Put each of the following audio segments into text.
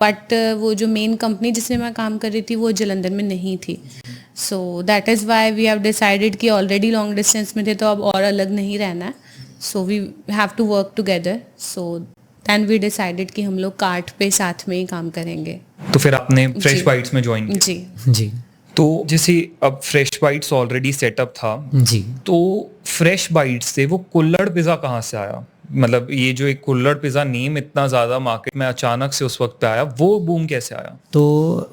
But वो जो main company जिसमें मैं काम कर रही थी वो जलंधर में नहीं थी. So that is why we have decided कि ऑलरेडी लॉन्ग डिस्टेंस में थे तो अब और अलग नहीं रहना है. So we have to work together. So then we decided कि हम लोग कार्ट पे साथ में ही काम करेंगे. तो फिर आपने फ्रेश जी. बाइट्स में ज्वाइन किया. जी. जी तो जैसे अब फ्रेश बाइट्स ऑलरेडी सेटअप था, जी. तो फ्रेश बाइट्स से वो कुल्हड़ पिज़्ज़ा कहाँ से आया? मतलब ये जो एक कुल्हड़ पिज़्ज़ा नेम इतना ज़्यादा मार्केट में अचानक से उस वक्त पे आया, वो बूम कैसे आया? तो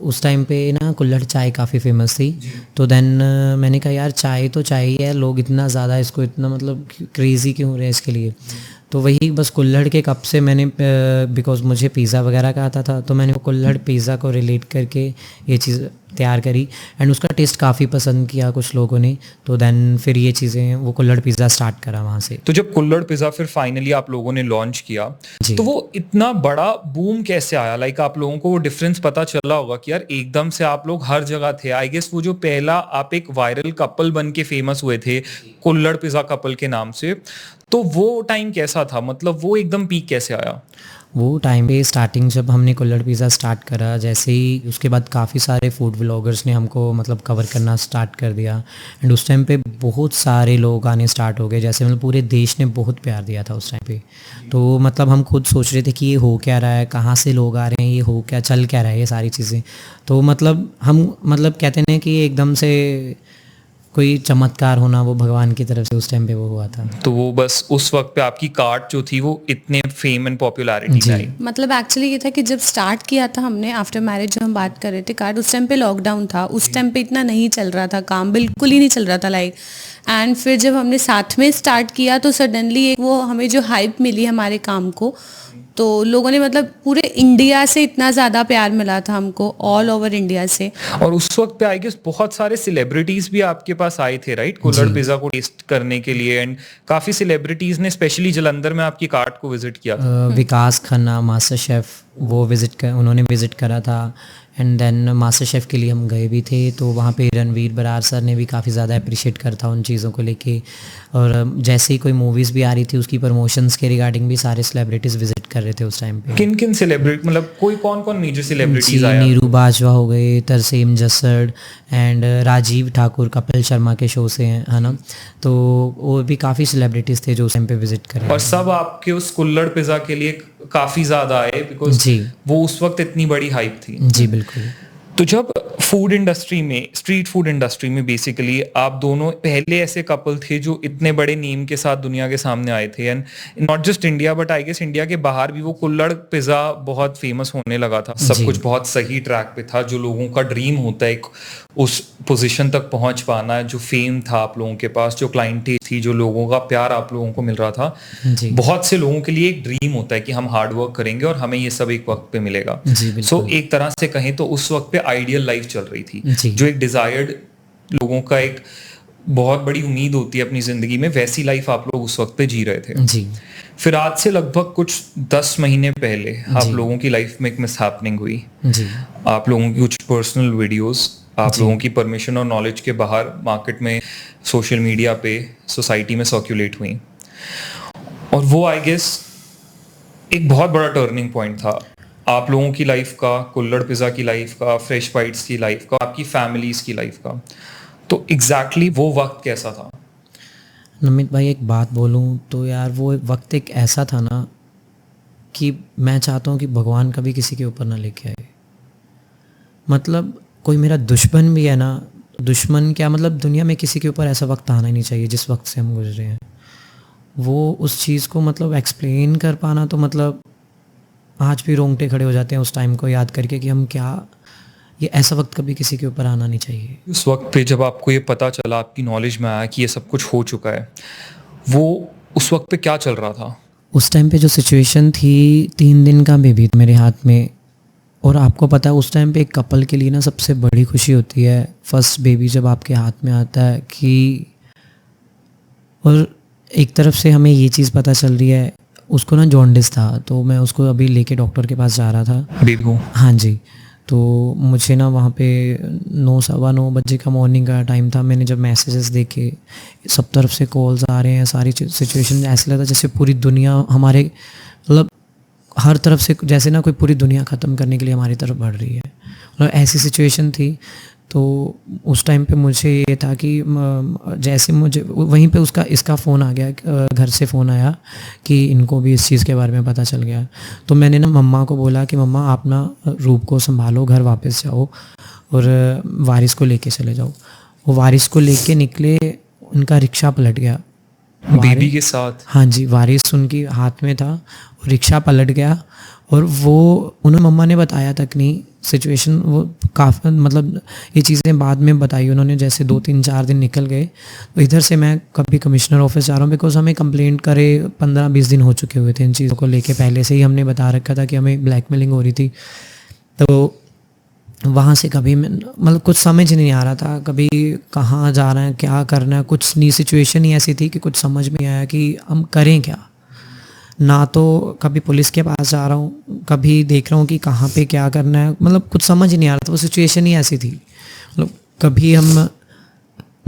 उस टाइम पे ना कुल्हड़ चाय काफ़ी फेमस थी. तो देन मैंने कहा यार चाय तो चाय ही है, लोग इतना ज़्यादा इसको इतना मतलब क्रेज़ी क्यों हो रहे हैं इसके लिए. तो वही बस कुल्हड़ के कप से मैंने बिकॉज मुझे पिज़्ज़ा वगैरह का आता था तो मैंने वो कुल्हड़ पिज़्ज़ा को रिलेट करके ये चीज़ तैयार करी एंड उसका टेस्ट काफ़ी पसंद किया कुछ लोगों ने. तो देन फिर ये चीज़ें वो कुल्हड़ पिज़्ज़ा स्टार्ट करा वहाँ से. तो जब कुल्हड़ पिज़्ज़ा फिर फाइनली आप लोगों ने लॉन्च किया, जी. तो वो इतना बड़ा बूम कैसे आया? लाइक आप लोगों को वो डिफरेंस पता चला होगा कि यार एकदम से आप लोग हर जगह थे. आई गेस वो जो पहला आप एक वायरल कपल बन के फेमस हुए थे कुल्हड़ पिज़्ज़ा कपल के नाम से, तो वो टाइम कैसा था? मतलब वो एकदम पीक कैसे आया? वो टाइम पे स्टार्टिंग जब हमने कुल्हड़ पिज़्ज़ा स्टार्ट करा, जैसे ही उसके बाद काफ़ी सारे फूड व्लॉगर्स ने हमको मतलब कवर करना स्टार्ट कर दिया एंड उस टाइम पे बहुत सारे लोग आने स्टार्ट हो गए. जैसे मतलब पूरे देश ने बहुत प्यार दिया था उस टाइम पे. तो मतलब हम खुद सोच रहे थे कि ये हो क्या रहा है, कहाँ से लोग आ रहे हैं, ये हो क्या चल क्या रहा है ये सारी चीज़ें. तो मतलब हम मतलब कहते हैं कि एकदम से कोई चमत्कार होना वो भगवान की तरफ से उस टाइम पे वो हुआ था. तो वो बस उस वक्त पे आपकी कार्ट जो थी वो इतने फेम एंड पॉपुलैरिटी जी. में आई. मतलब एक्चुअली ये था कि जब स्टार्ट किया था हमने आफ्टर मैरिज जो हम बात कर रहे थे कार्ड, उस टाइम पे लॉकडाउन था. उस टाइम पे इतना नहीं चल रहा था काम, बिल्कुल ही नहीं चल रहा था लाइक. एंड फिर जब हमने साथ में स्टार्ट किया तो सडनली एक वो हमें जो हाइप मिली हमारे काम को, तो लोगों ने मतलब पूरे इंडिया से इतना ज़्यादा प्यार मिला था हमको, ऑल ओवर इंडिया से. और उस वक्त पे आई गेस बहुत सारे सेलिब्रिटीज भी आपके पास आए थे राइट, कुल्हड़ पिज़्ज़ा को टेस्ट करने के लिए. एंड काफी सेलिब्रिटीज ने स्पेशली जलंधर में आपकी कार्ट को विजिट किया था. विकास खन्ना मास्टर शेफ़ वो उन्होंने विज़िट करा था एंड देन मास्टर शेफ़ के लिए हम गए भी थे. तो वहाँ पे रणवीर बरार सर ने भी काफ़ी ज़्यादा अप्रिशिएट करा था उन चीज़ों को लेके. और जैसे ही कोई मूवीज़ भी आ रही थी उसकी प्रमोशंस के रिगार्डिंग भी सारे सेलिब्रिटीज़ विजिट कर रहे थे उस टाइम पे. किन किन सेलिब्रिटी, मतलब कोई कौन कौन मेजर सेलिब्रिटीज आया? नीरू बाजवा हो गए, तरसेम जसड़ एंड राजीव ठाकुर कपिल शर्मा के शो से हैं, है ना. तो वो भी काफ़ी सेलिब्रिटीज़ थे जो उस टाइम पे विजिट करे. और सब आपके उस कुल्हड़ पिज़्ज़ा के लिए काफी ज्यादा आए बिकॉज जी. वो उस वक्त इतनी बड़ी हाइप थी. जी बिल्कुल. तो जब फूड इंडस्ट्री में, स्ट्रीट फूड इंडस्ट्री में बेसिकली आप दोनों पहले ऐसे कपल थे जो इतने बड़े नेम के साथ दुनिया के सामने आए थे. And not just India but I guess India के बाहर भी वो कुल्हड़ पिज़्ज़ा बहुत फेमस होने लगा था. सब कुछ बहुत सही ट्रैक पे था. जो लोगों का ड्रीम होता है एक उस पोजीशन तक पहुंच पाना, जो फेम था आप लोगों के पास, जो क्लाइंटेज थी, जो लोगों का प्यार आप लोगों को मिल रहा था, जी. बहुत से लोगों के लिए एक ड्रीम होता है कि हम हार्ड वर्क करेंगे और हमें ये सब एक वक्त पे मिलेगा. सो एक तरह से कहें तो उस वक्त पे आइडियल लाइफ चल रही थी. जी. जो एक डिजायर्ड लोगों का एक बहुत बड़ी उम्मीद होती है अपनी जिंदगी में, वैसी लाइफ आप लोग उस वक्त पे जी रहे थे. जी. फिर आज से लगभग कुछ 10 महीने पहले आप लोगों की लाइफ में एक मिसहैपनिंग हुई. जी. आप लोगों की कुछ पर्सनल वीडियोस आप लोगों की परमिशन और नॉलेज के बाहर मार्केट में, सोशल मीडिया पे, सोसाइटी में सर्कुलेट हुई. और वो आई गेस एक बहुत बड़ा टर्निंग पॉइंट था आप लोगों की लाइफ का, कुल्हड़ पिज़्ज़ा की लाइफ का, फ्रेश बाइट्स की लाइफ का, आपकी फैमिलीज की लाइफ का. तो एग्जैक्टली वो वक्त कैसा था? नमित भाई एक बात बोलूं तो यार वो वक्त एक ऐसा था ना कि मैं चाहता हूं कि भगवान कभी किसी के ऊपर ना लेके आए. मतलब कोई मेरा दुश्मन भी है ना, दुश्मन क्या मतलब दुनिया में किसी के ऊपर ऐसा वक्त आना ही नहीं चाहिए जिस वक्त से हम गुजरे हैं. वो उस चीज़ को मतलब एक्सप्लेन कर पाना तो मतलब आज भी रोंगटे खड़े हो जाते हैं उस टाइम को याद करके कि हम क्या, ये ऐसा वक्त कभी किसी के ऊपर आना नहीं चाहिए. उस वक्त पे जब आपको ये पता चला, आपकी नॉलेज में आया कि ये सब कुछ हो चुका है, वो उस वक्त पे क्या चल रहा था? उस टाइम पे जो सिचुएशन थी, 3 दिन का बेबी मेरे हाथ में. और आपको पता है उस टाइम पे एक कपल के लिए ना सबसे बड़ी खुशी होती है फर्स्ट बेबी जब आपके हाथ में आता है कि, और एक तरफ से हमें ये चीज़ पता चल रही है, उसको ना जॉन्डिस था. तो मैं उसको अभी लेके डॉक्टर के पास जा रहा था, बेबी को. हाँ जी. तो मुझे ना वहाँ पे 9-9:15 बजे का मॉर्निंग का टाइम था. मैंने जब मैसेजेस देखे, सब तरफ से कॉल्स आ रहे हैं, सारी सिचुएशन ऐसा लगा जैसे पूरी दुनिया हमारे मतलब हर तरफ से जैसे ना कोई पूरी दुनिया ख़त्म करने के लिए हमारी तरफ बढ़ रही है, मतलब ऐसी सिचुएशन थी। तो उस टाइम पे मुझे ये था कि जैसे मुझे वहीं पे इसका फ़ोन आ गया, घर से फ़ोन आया कि इनको भी इस चीज़ के बारे में पता चल गया। तो मैंने ना मम्मा को बोला कि मम्मा आप ना रूप को संभालो, घर वापस जाओ और वारिस को लेके चले जाओ। वो वारिस को लेके निकले, उनका रिक्शा पलट गया बेबी के साथ। हाँ जी, वारिस उनकी हाथ में था, रिक्शा पलट गया। और वो उन्होंने मम्मा ने बताया तक नहीं सिचुएशन, वो काफ़ी मतलब ये चीज़ें बाद में बताई उन्होंने। जैसे 2-3-4 दिन निकल गए, तो इधर से मैं कभी कमिश्नर ऑफिस जा रहा हूँ, बिकॉज हमें कंप्लेंट करे 15-20 दिन हो चुके हुए थे इन चीज़ों को लेके। पहले से ही हमने बता रखा था कि हमें ब्लैकमेलिंग हो रही थी। तो वहाँ से कभी मतलब कुछ समझ नहीं आ रहा था, कभी कहाँ जा रहे हैं, क्या करना है, कुछ नहीं। सिचुएशन ही ऐसी थी कि कुछ समझ में आया कि हम करें क्या। ना तो कभी पुलिस के पास जा रहा हूँ, कभी देख रहा हूँ कि कहाँ पे क्या करना है, मतलब कुछ समझ नहीं आ रहा था। वो सिचुएशन ही ऐसी थी, मतलब कभी हम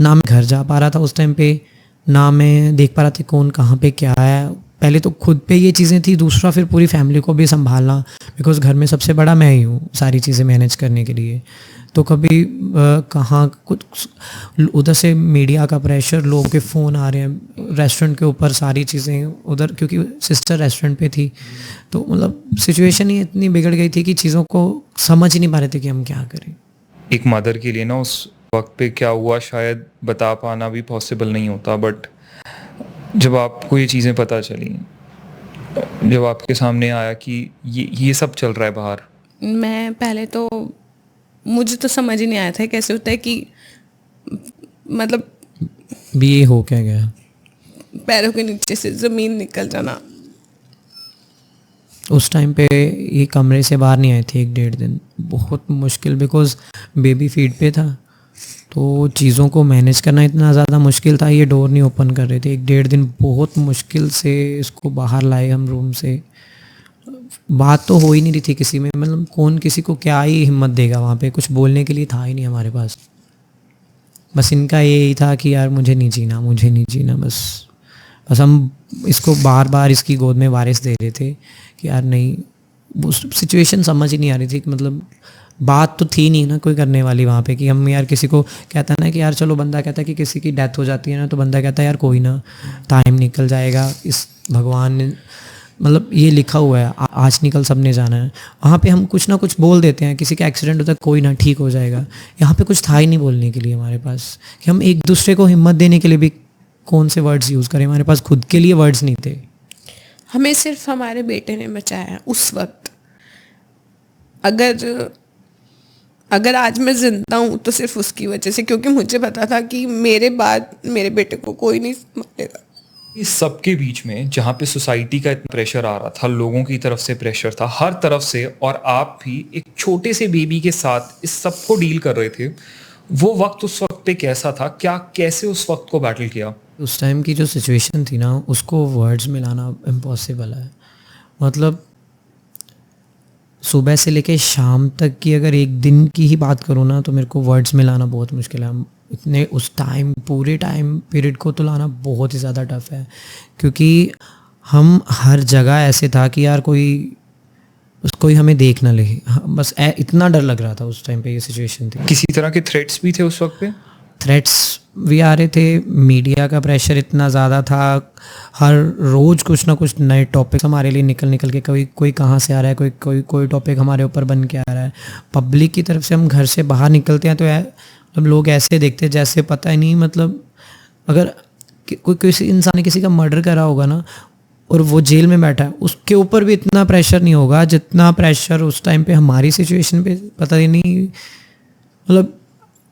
ना मैं घर जा पा रहा था उस टाइम पे, ना मैं देख पा रहा था कौन कहाँ पे क्या है। पहले तो खुद पे ये चीज़ें थी, दूसरा फिर पूरी फैमिली को भी संभालना, बिकॉज घर में सबसे बड़ा मैं ही हूँ सारी चीज़ें मैनेज करने के लिए। तो कभी कहाँ कुछ उधर से मीडिया का प्रेशर, लोगों के फ़ोन आ रहे हैं रेस्टोरेंट के ऊपर, सारी चीज़ें उधर, क्योंकि सिस्टर रेस्टोरेंट पे थी। तो मतलब सिचुएशन ही इतनी बिगड़ गई थी कि चीज़ों को समझ ही नहीं पा रहे थे कि हम क्या करें। एक मदर के लिए ना उस वक्त पे क्या हुआ शायद बता पाना भी पॉसिबल नहीं होता, बट जब आपको ये चीज़ें पता चली, जब आपके सामने आया कि ये सब चल रहा है बाहर, मैं पहले तो मुझे तो समझ ही नहीं आया था कैसे होता है कि मतलब भी ये हो क्या गया, पैरों के नीचे से ज़मीन निकल जाना। उस टाइम पे ये कमरे से बाहर नहीं आए थे 1-1.5 दिन, बहुत मुश्किल, बिकॉज बेबी फीड पे था। तो चीज़ों को मैनेज करना इतना ज़्यादा मुश्किल था, ये डोर नहीं ओपन कर रहे थे। 1-1.5 दिन बहुत मुश्किल से इसको बाहर लाए हम रूम से। बात तो हो ही नहीं रही थी किसी में, मतलब कौन किसी को क्या ही हिम्मत देगा, वहाँ पे कुछ बोलने के लिए था ही नहीं हमारे पास। बस इनका यही था कि यार मुझे नहीं जीना, मुझे नहीं जीना, बस हम इसको बार बार इसकी गोद में वारिस दे रहे थे कि यार नहीं। उस सिचुएशन समझ ही नहीं आ रही थी कि मतलब बात तो थी नहीं ना कोई करने वाली वहाँ पे कि हम यार किसी को कहता ना कि यार चलो, बंदा कहता है कि किसी की डेथ हो जाती है ना, तो बंदा कहता है यार कोई ना, टाइम निकल जाएगा, इस भगवान ने मतलब ये लिखा हुआ है आज निकल सबने जाना है। वहाँ पे हम कुछ ना कुछ बोल देते हैं, किसी का एक्सीडेंट होता है कोई ना ठीक हो जाएगा। यहाँ पे कुछ था ही नहीं बोलने के लिए हमारे पास कि हम एक दूसरे को हिम्मत देने के लिए भी कौन से वर्ड्स यूज़ करें, हमारे पास खुद के लिए वर्ड्स नहीं थे। हमें सिर्फ हमारे बेटे ने बचाया उस वक्त। अगर आज मैं जिंदा हूँ तो सिर्फ उसकी वजह से, क्योंकि मुझे पता था कि मेरे बाद मेरे बेटे को कोई नहीं मारेगा। इस सब के बीच में जहाँ पे सोसाइटी का इतना प्रेशर आ रहा था, लोगों की तरफ से प्रेशर था हर तरफ से, और आप भी एक छोटे से बेबी के साथ इस सब को डील कर रहे थे, वो वक्त उस वक्त पे कैसा था? कैसे उस वक्त को बैटल किया? उस टाइम की जो सिचुएशन थी ना, उसको वर्ड्स में लाना इम्पॉसिबल है। मतलब सुबह से लेके शाम तक की अगर एक दिन की ही बात करूँ ना, तो मेरे को वर्ड्स में लाना बहुत मुश्किल है। इतने उस टाइम पूरे टाइम पीरियड को तो लाना बहुत ही ज़्यादा टफ है, क्योंकि हम हर जगह ऐसे था कि यार कोई हमें देख ना ले, बस इतना डर लग रहा था उस टाइम पे। ये सिचुएशन थी। किसी तरह के थ्रेट्स भी थे उस वक्त पे? थ्रेट्स भी आ रहे थे, मीडिया का प्रेशर इतना ज़्यादा था, हर रोज़ कुछ ना कुछ नए टॉपिक हमारे लिए निकल के कोई कहाँ से आ रहा है, कोई टॉपिक हमारे ऊपर बन के आ रहा है। पब्लिक की तरफ से हम घर से बाहर निकलते हैं तो मतलब लोग ऐसे देखते हैं जैसे पता ही नहीं, मतलब अगर कोई किसी इंसान ने किसी का मर्डर करा होगा ना और वो जेल में बैठा है, उसके ऊपर भी इतना प्रेशर नहीं होगा जितना प्रेशर उस टाइम पे हमारी सिचुएशन पे, पता ही नहीं। मतलब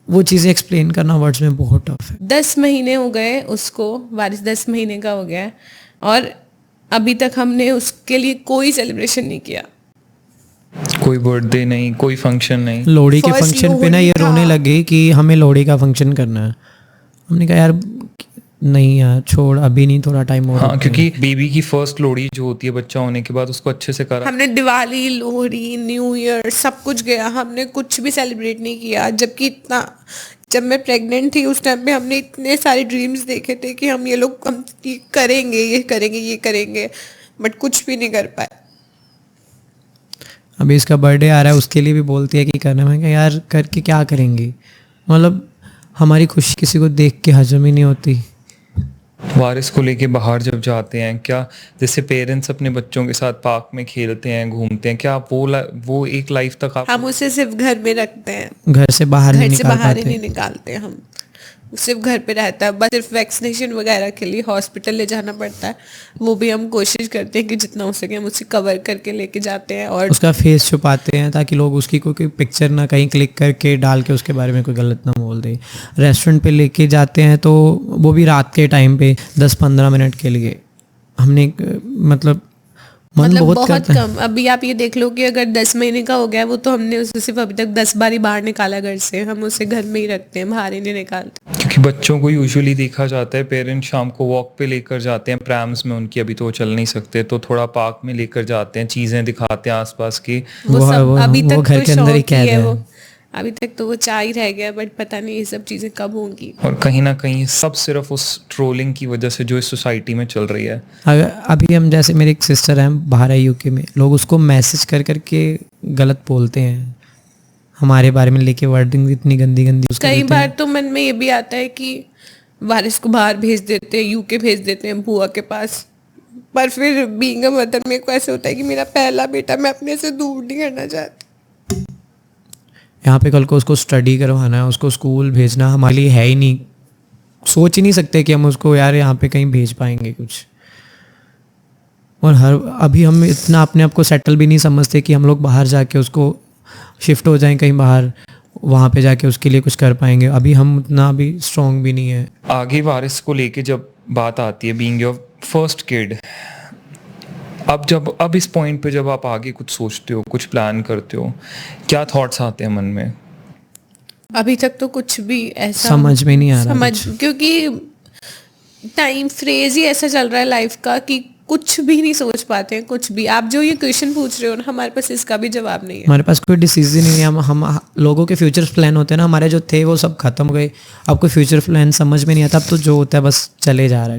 वो चीज़ें एक्सप्लेन करना वर्ड्स में बहुत टफ है। 10 महीने हो गए उसको, वारिस 10 महीने का हो गया है, और अभी तक हमने उसके लिए कोई सेलिब्रेशन नहीं किया। कोई बर्थडे नहीं, कोई फंक्शन नहीं। लोहड़ी के First फंक्शन पे ना ये रोने लगे कि हमें लोहड़ी का फंक्शन करना है। हमने कहा यार नहीं यार छोड़, अभी नहीं, थोड़ा टाइम और। हाँ, क्योंकि बेबी की फर्स्ट लोहड़ी जो होती है बच्चा होने के बाद, उसको अच्छे से करा। हमने दिवाली, लोहड़ी, न्यू ईयर सब कुछ गया, हमने कुछ भी सेलिब्रेट नहीं किया। जबकि जब मैं प्रेग्नेंट थी उस टाइम पे हमने इतने सारे ड्रीम्स देखे थे कि हम ये करेंगे, ये करेंगे, बट कुछ भी नहीं कर पाए। अभी इसका बर्थडे आ रहा है, उसके लिए भी बोलती है कि करना। मैं कहा यार करके क्या करेंगी, मतलब हमारी खुशी किसी को देख के हजम ही नहीं होती। वारिस को लेके बाहर जब जाते हैं, क्या जैसे पेरेंट्स अपने बच्चों के साथ पार्क में खेलते हैं, घूमते हैं, क्या आप वो एक लाइफ तक आप हम उसे सिर्फ घर में रखते हैं, घर से बाहर नहीं घर से निकाल बाहर ही पाते। नहीं निकालते हम, सिर्फ घर पे रहता है। बस सिर्फ वैक्सीनेशन वगैरह के लिए हॉस्पिटल ले जाना पड़ता है, वो भी हम कोशिश करते हैं कि जितना हो सके हम उसे कवर करके लेके जाते हैं। और उसका फेस छुपाते हैं ताकि लोग उसकी कोई पिक्चर ना कहीं क्लिक करके डाल के उसके बारे में कोई गलत ना बोल दे। रेस्टोरेंट पे लेके जाते हैं तो वो भी रात के टाइम पे 10-15 मिनट के लिए। हमने मतलब मन बहुत बहुत करता है। कम। अभी आप ये देख लो कि अगर 10 महीने का हो गया वो, तो हमने उसे सिर्फ अभी तक 10 बार ही बाहर निकाला घर से। हम उसे घर में ही रखते हैं, बाहर ही नहीं निकालते। क्योंकि बच्चों को यूजुअली देखा जाता है पेरेंट्स शाम को वॉक पे लेकर जाते हैं प्रैम्स में उनकी, अभी तो वो चल नहीं सकते, तो थोड़ा पार्क में लेकर जाते हैं, चीजें दिखाते हैं आसपास की। वो सब अभी वो तक घर तो के अंदर ही शौक ही कैद है है। वो, अभी तक तो वो चाह ही रह गया, बट पता नहीं ये सब चीजें कब होंगी। और कहीं ना कहीं सब सिर्फ उस ट्रोलिंग की वजह से जो इस सोसाइटी में चल रही है। अगर अभी हम जैसे मेरी एक सिस्टर है बाहर है यूके में, लोग उसको मैसेज कर करके गलत बोलते हैं हमारे बारे में, लेके वर्डिंग इतनी गंदी गंदी उसको कई देते बार हैं। तो मन में ये भी आता है कि वारिस को बाहर भेज देते हैं, यूके भेज देते हैं बुआ के पास, पर फिर बीइंग अ मदर मेरे को ऐसे होता है कि मेरा पहला बेटा, मैं अपने से दूर नहीं करना चाहती। यहाँ पे कल को उसको स्टडी करवाना है, उसको स्कूल भेजना हमारे लिए है ही नहीं, सोच ही नहीं सकते कि हम उसको यार यहाँ पे कहीं भेज पाएंगे कुछ। और अभी हम इतना अपने आप को सेटल भी नहीं समझते कि हम लोग बाहर जाके उसको शिफ्ट हो जाएं कहीं बाहर, वहाँ पे जाके उसके लिए कुछ कर पाएंगे। अभी हम उतना अभी स्ट्रॉन्ग भी नहीं है। आगे वारिस को लेके जब बात आती है, बीइंग योर फर्स्ट किड, अब इस पॉइंट पे जब आप आगे कुछ सोचते हो, कुछ प्लान करते हो, क्या थॉट्स आते हैं मन में? अभी तक तो कुछ भी ऐसा समझ में नहीं आ रहा क्योंकि टाइम फ्रेज ही ऐसा चल रहा है लाइफ का कि कुछ भी नहीं सोच पाते हैं, कुछ भी। आप जो ये क्वेश्चन पूछ रहे हो ना, हमारे पास इसका भी जवाब नहीं है। हमारे पास कोई डिसीजन ही नहीं है। हम लोगों के फ्यूचर प्लान होते हैं ना, हमारे जो थे वो सब खत्म हो गए। अब कोई फ्यूचर प्लान समझ में नहीं आता, अब तो जो होता है बस चले जा रहा है।